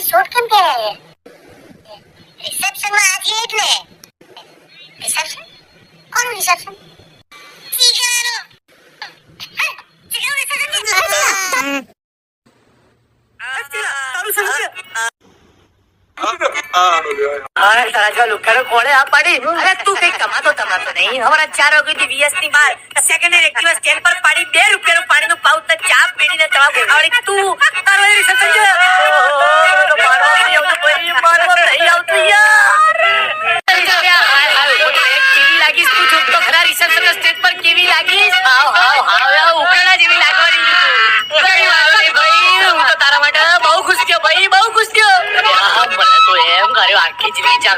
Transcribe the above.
પછી શૂટ કેમ કરે? રિસેપ્શન માં આજે એટલે રિસેપ્શન કોનું રિસેપ્શન? તું કઈ કમાતો નહીં. હમણાં 4 વાગ્યાથી VS ની બાર સેકન્ડરી એક્ટિવા સ્ટેન્ડ પર પાડી 2 રૂપિયાનું પાણીનું પાઉચ ને ચા પીને તવા બોલાવડી. તું તારો એ રિસેપ્શન છે. કેવી લાગીશ તું? જો તો ખરા રિસેપ્શન સ્ટેજ પર કેવી લાગીશ? ઉકરડા જેવી લાગવાની હું તો તારા માટે બહુ ખુશ થયો ભાઈ, બહુ ખુશ થયો. મને તો એમ કર્યો આખી જ વિચાર